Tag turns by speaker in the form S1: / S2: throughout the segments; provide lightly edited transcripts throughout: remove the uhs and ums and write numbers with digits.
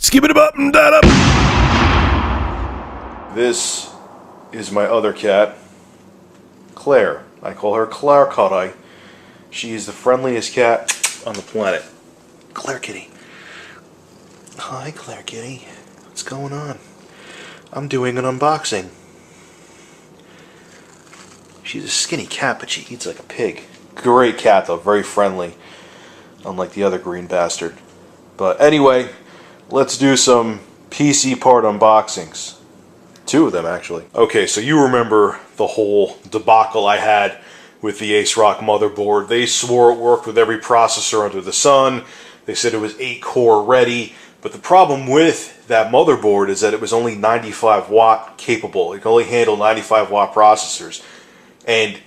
S1: Skip it up and that up.
S2: This is my other cat, Claire. I call her Claire Cut-Eye. She is the friendliest cat on the planet. Claire Kitty. Hi, Claire Kitty. What's going on? I'm doing an unboxing. She's a skinny cat, but she eats like a pig. Great cat, though. Very friendly. Unlike the other green bastard. But anyway, let's do some PC part unboxings. 2 of them, actually. Okay, so you remember the whole debacle I had with the ASRock motherboard. They swore it worked with every processor under the sun. They said it was 8-core ready. But the problem with that motherboard is that it was only 95 watt capable. It can only handle 95 watt processors. And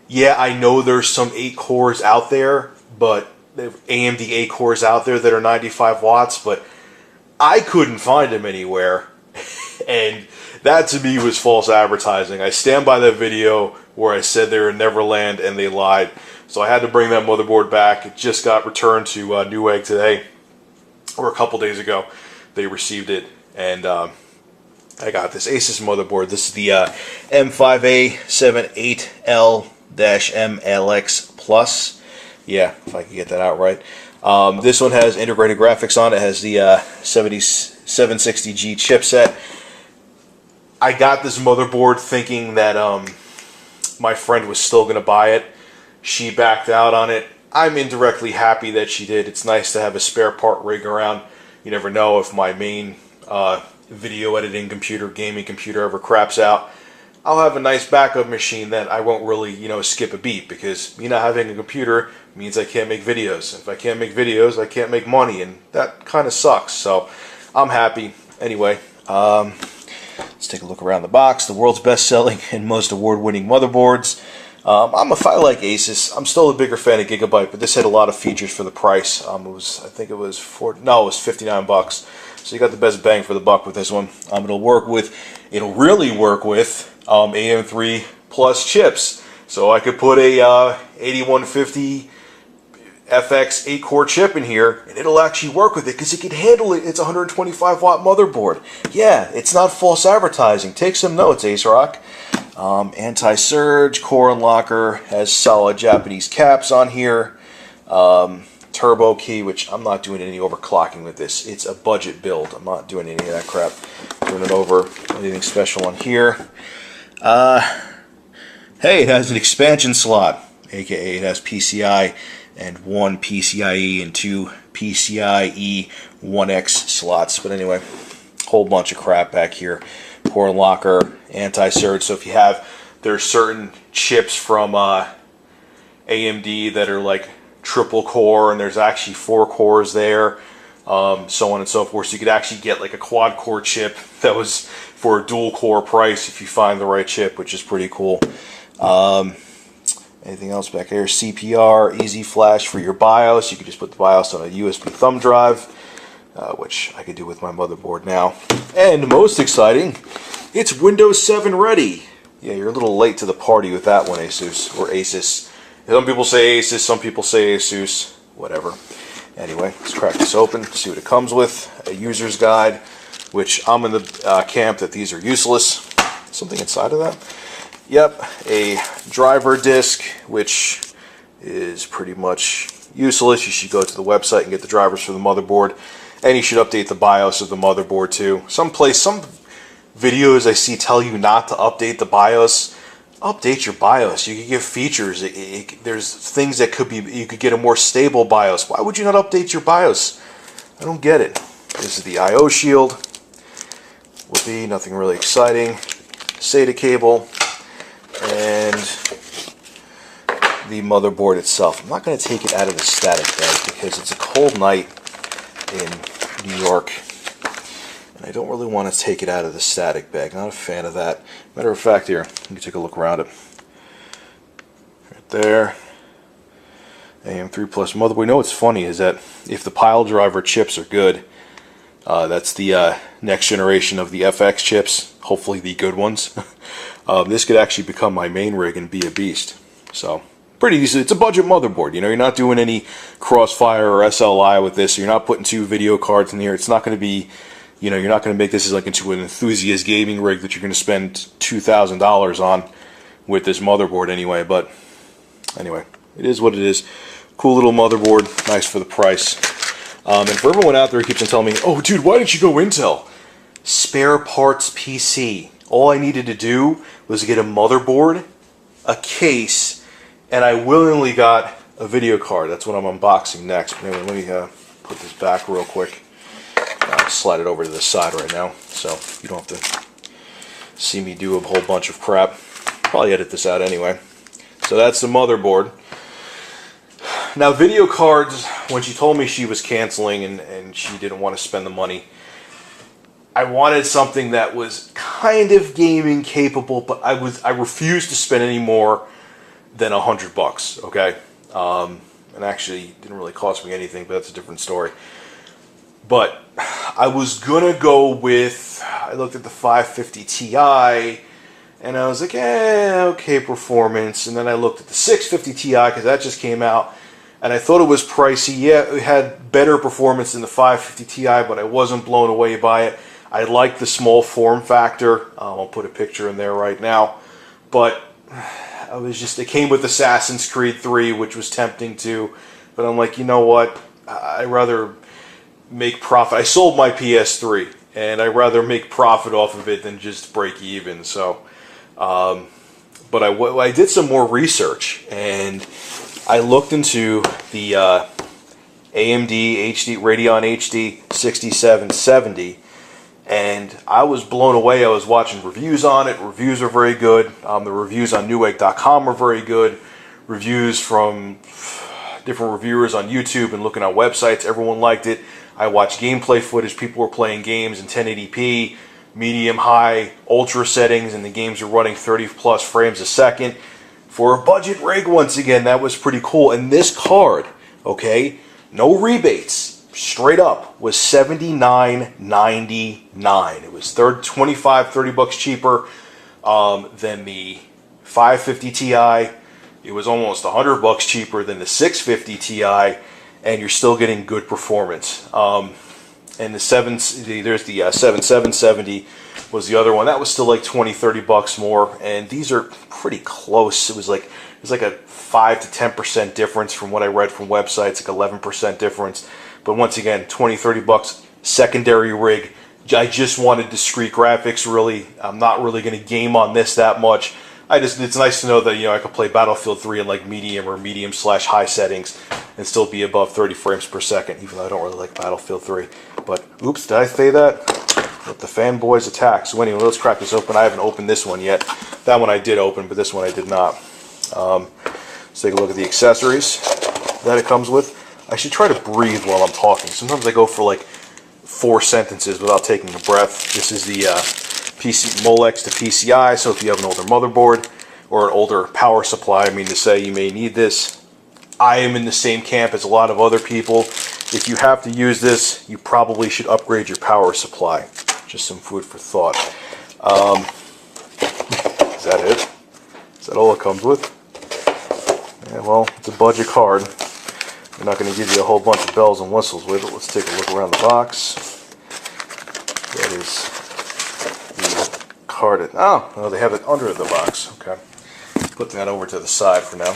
S2: yeah, I know there's some 8 cores out there, but AMD 8 cores out there that are 95 watts, but I couldn't find them anywhere. And that to me was false advertising. I stand by that video where I said they were in Neverland and they lied. So I had to bring that motherboard back. It just got returned to Newegg today, or a couple days ago. They received it, and I got this ASUS motherboard. This is the M5A78L-MLX Plus. Yeah, if I can get that out right. This one has integrated graphics on it. It has the 760G chipset. I got this motherboard thinking that my friend was still going to buy it. She backed out on it. I'm indirectly happy that she did. It's nice to have a spare part rig around. You never know if my main video editing computer, gaming computer ever craps out. I'll have a nice backup machine that I won't really, skip a beat, because me not having a computer means I can't make videos. If I can't make videos, I can't make money, and that kind of sucks. So I'm happy. Anyway, let's take a look around the box. The world's best-selling and most award-winning motherboards. I like ASUS. I'm still a bigger fan of Gigabyte, but this had a lot of features for the price. I think it was $59. So you got the best bang for the buck with this one. It'll really work with AM3 Plus chips. So I could put a 8150 FX 8-core chip in here, and it'll actually work with it because it can handle it. It's a 125 watt motherboard. Yeah, it's not false advertising. Take some notes, ASRock. Anti-surge, core unlocker, has solid Japanese caps on here. Turbo key, which I'm not doing any overclocking with this. It's a budget build. I'm not doing any of that crap. Turn it over. Anything special on here. Hey, it has an expansion slot, aka it has PCI and 1 PCIe and 2 PCIe 1X slots. But anyway, whole bunch of crap back here. Core unlocker, anti-surge. So if you have, there's certain chips from AMD that are like triple core, and there's actually 4 cores there, so on and so forth. So you could actually get like a quad core chip that was for a dual core price if you find the right chip, which is pretty cool. Anything else back here? CPR, easy flash for your BIOS. You could just put the BIOS on a USB thumb drive, which I could do with my motherboard now. And most exciting, it's Windows 7 ready. Yeah, you're a little late to the party with that one, ASUS, or ASUS. Some people say ASUS, some people say ASUS, whatever. Anyway, let's crack this open, see what it comes with. A user's guide, which I'm in the camp that these are useless. Something inside of that? Yep, a driver disk, which is pretty much useless. You should go to the website and get the drivers for the motherboard. And you should update the BIOS of the motherboard too. Some videos I see tell you not to update the BIOS. Update your BIOS. You can get features. There's things that could be, you could get a more stable BIOS. Why would you not update your BIOS? I don't get it. This is the I/O shield. Whoopee, nothing really exciting. SATA cable. And the motherboard itself. I'm not going to take it out of the static bag because it's a cold night in New York. I don't really want to take it out of the static bag. Not a fan of that. Matter of fact, here, you can take a look around it. Right there. AM3 Plus motherboard. You know what's funny is that if the pile driver chips are good, that's the next generation of the FX chips, hopefully the good ones. This could actually become my main rig and be a beast. So, pretty decent. It's a budget motherboard. You know, you're not doing any Crossfire or SLI with this. You're not putting 2 video cards in here. It's not going to be, you know, you're not going to make this as like into an enthusiast gaming rig that you're going to spend $2,000 on with this motherboard anyway. But anyway, it is what it is. Cool little motherboard, nice for the price. And for everyone out there who keeps on telling me, oh dude, why didn't you go Intel? Spare parts PC. All I needed to do was get a motherboard, a case, and I willingly got a video card. That's what I'm unboxing next. But anyway, let me put this back real quick. I'll slide it over to the side right now, so you don't have to see me do a whole bunch of crap. Probably edit this out anyway. So that's the motherboard. Now, video cards, when she told me she was canceling and she didn't want to spend the money, I wanted something that was kind of gaming capable, but I refused to spend any more than $100, okay? And actually, it didn't really cost me anything, but that's a different story. But I was gonna go with, I looked at the 550 Ti, and I was like, okay, performance. And then I looked at the 650 Ti, because that just came out, and I thought it was pricey. Yeah, it had better performance than the 550 Ti, but I wasn't blown away by it. I like the small form factor. I'll put a picture in there right now. But it came with Assassin's Creed 3, which was tempting too. But I'm like, you know what? I'd rather make profit. I sold my PS3, and I'd rather make profit off of it than just break even. So, but I did some more research, and I looked into the AMD Radeon HD 6770, and I was blown away. I was watching reviews on it. Reviews are very good. The reviews on Newegg.com are very good. Reviews from different reviewers on YouTube and looking at websites, everyone liked it. I watched gameplay footage. People were playing games in 1080p, medium, high, ultra settings, and the games are running 30 plus frames a second. For a budget rig, once again, that was pretty cool. And this card, okay, no rebates, straight up, was $79.99. It was $25-30 cheaper than the 550 Ti. It was almost $100 cheaper than the 650 Ti, and you're still getting good performance. And there's the 7770 was the other one. That was still like $20-30 more, and these are pretty close. It was like a 5 to 10% difference from what I read from websites, like 11% difference. But once again, $20-30 secondary rig. I just wanted discrete graphics. Really, I'm not really going to game on this that much. It's nice to know that, you know, I could play Battlefield 3 in like medium or medium/high settings and still be above 30 frames per second, even though I don't really like Battlefield 3. But oops, did I say that? Let the fanboys attack. So anyway, let's crack this open. I haven't opened this one yet. That one I did open, but this one I did not. Let's take a look at the accessories that it comes with. I should try to breathe while I'm talking. Sometimes I go for like 4 sentences without taking a breath. This is the Molex to PCI, so if you have an older motherboard or an older power supply, I mean to say, you may need this. I am in the same camp as a lot of other people. If you have to use this, you probably should upgrade your power supply. Just some food for thought. Is that it? Is that all it comes with? Yeah, well, it's a budget card. They're not going to give you a whole bunch of bells and whistles with it. Let's take a look around the box. That is the card. Oh, they have it under the box. Okay. Putting that over to the side for now.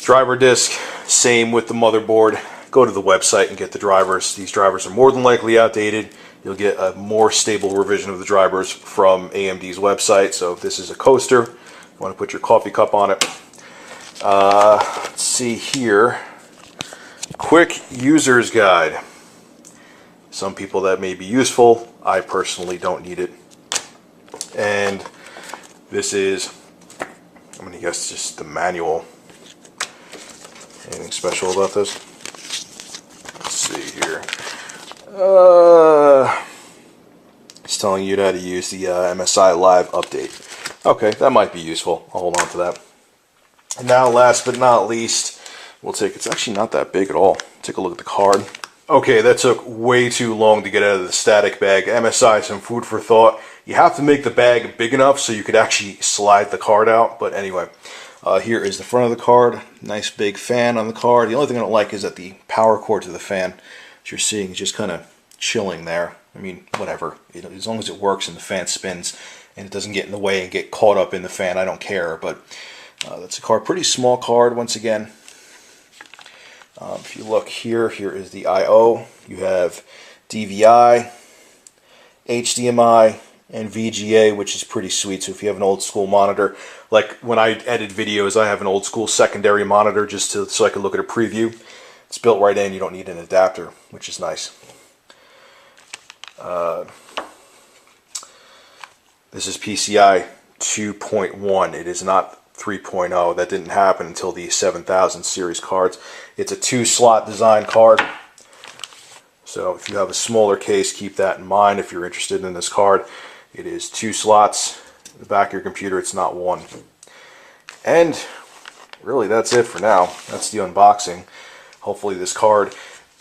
S2: Driver disc, same with the motherboard. Go to the website and get the drivers. These drivers are more than likely outdated. You'll get a more stable revision of the drivers from AMD's website. So this is a coaster. You want to put your coffee cup on it. Let's see here. Quick user's guide. Some people that may be useful. I personally don't need it. And this is, I'm going to guess, just the manual. Anything special about this? Let's see here. It's telling you how to use the MSI Live update. Okay, that might be useful. I'll hold on to that. And now, last but not least, we'll take, it's actually not that big at all. Take a look at the card. Okay, that took way too long to get out of the static bag. MSI, some food for thought. You have to make the bag big enough so you could actually slide the card out. But anyway, here is the front of the card. Nice big fan on the card. The only thing I don't like is that the power cord to the fan, as you're seeing, is just kind of chilling there. I mean, whatever. As long as it works and the fan spins and it doesn't get in the way and get caught up in the fan, I don't care. But that's a card. Pretty small card once again. If you look here, here is the I/O. You have DVI, HDMI, and VGA, which is pretty sweet. So if you have an old school monitor, like when I edit videos, I have an old school secondary monitor just so I can look at a preview. It's built right in. You don't need an adapter, which is nice. This is PCI 2.1. It is not 3.0. That didn't happen until the 7000 series cards. It's a 2-slot design card. So if you have a smaller case, keep that in mind if you're interested in this card. It is 2 slots. In the back of your computer, it's not 1. And really, that's it for now. That's the unboxing. Hopefully this card,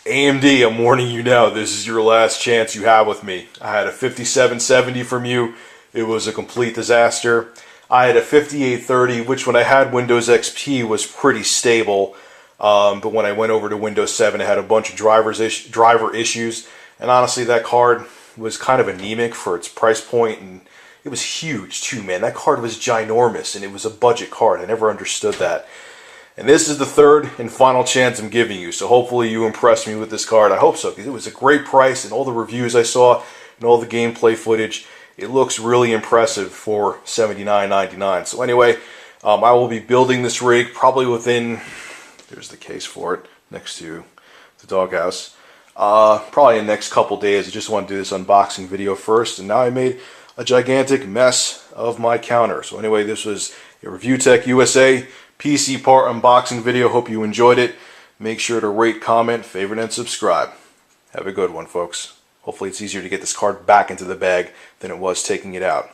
S2: AMD, I'm warning you now, this is your last chance you have with me. I had a 5770 from you. It was a complete disaster. I had a 5830, which when I had Windows XP was pretty stable. But when I went over to Windows 7, it had a bunch of driver issues. And honestly, that card was kind of anemic for its price point, and it was huge too, man. That card was ginormous, and it was a budget card. I never understood that. And this is the third and final chance I'm giving you. So hopefully you impress me with this card. I hope so, because it was a great price, and all the reviews I saw and all the gameplay footage, it looks really impressive for $79.99. So anyway, I will be building this rig probably within, there's the case for it next to the doghouse, probably in the next couple days. I just want to do this unboxing video first, and now I made a gigantic mess of my counter. So anyway, this was a Review Tech USA PC part unboxing video. Hope you enjoyed it. Make sure to rate, comment, favorite, and subscribe. Have a good one, folks. Hopefully it's easier to get this card back into the bag than it was taking it out.